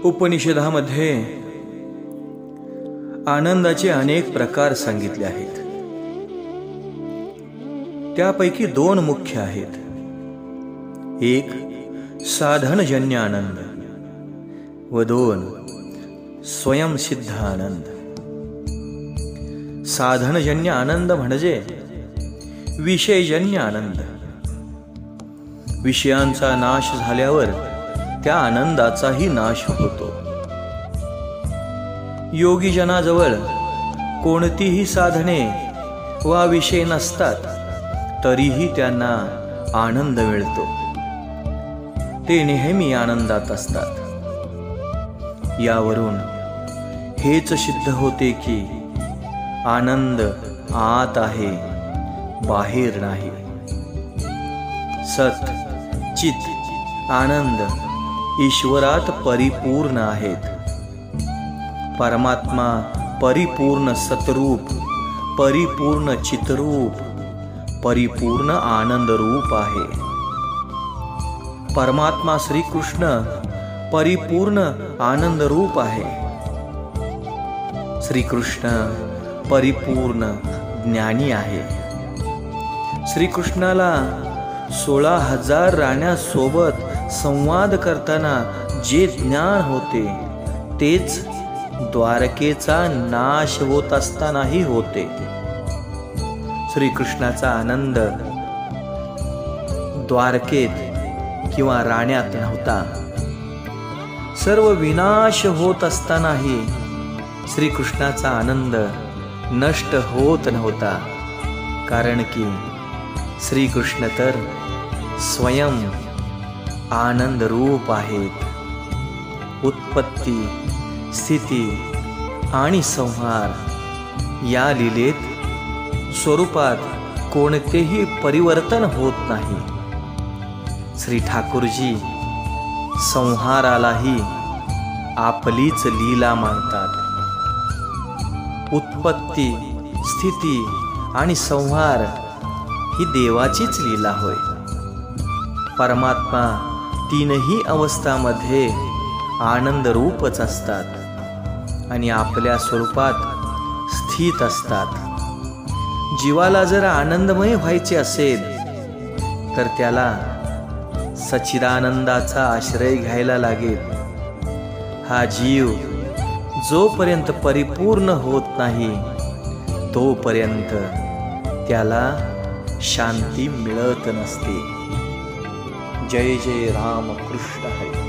उपनिषदामध्ये आनंदाचे अनेक प्रकार सांगितले आहेत. त्यापैकी दोन मुख्य आहेत. एक साधनजन्य आनंद व दोन स्वयंसिद्ध आनंद. साधनजन्य आनंद म्हणजे विषयजन्य आनंद. विषयांचा नाश झाल्यावर त्या आनंदाचाही नाश होतो. योगीजनाजवळ कोणतीही साधने वा विषय नसतात तरीही त्यांना आनंद मिळतो. ते नेहमी आनंदात असतात. यावरून हेच सिद्ध होते की आनंद आत आहे, बाहेर नाही. सत चित आनंद ईश्वरात परिपूर्ण आहेत. परमात्मा परिपूर्ण सतरूप, परिपूर्ण चितरूप, परिपूर्ण आनंद रूप आहे. परमात्मा श्रीकृष्ण परिपूर्ण आनंद रूप आहे. श्रीकृष्ण परिपूर्ण ज्ञानी आहे. श्रीकृष्णाला 16,000 राण्यांसोबत संवाद करताना जे ज्ञान होते तेच द्वारकेचा नाश होत असतानाही होते. श्रीकृष्णाचा आनंद द्वारकेत किंवा राण्यात नव्हता. सर्व विनाश होत असतानाही श्रीकृष्णाचा आनंद नष्ट होत नव्हता. कारण की श्रीकृष्ण तर स्वयं आनंद रूप आहेत. उत्पत्ती, स्थिती आणि संहार या लीलेत स्वरूपात कोणतेही परिवर्तन होत नाही. श्री ठाकूरजी संहारालाही आपलीच लीला मानतात. उत्पत्ती, स्थिती आणि संहार ही देवाचीच लीला होय. परमात्मा तीनही अवस्थांमध्ये आनंद रूपच असतात आणि आपल्या स्वरूपात स्थित असतात. जीवाला जर आनंदमय व्हायचे असेल तर त्याला सच्चिदानंदाचा आश्रय घ्यायला लागेल. हा जीव जोपर्यंत परिपूर्ण होत नाही तोपर्यंत त्याला शांती मिळत नसते. जय जय राम कृष्ण हरी.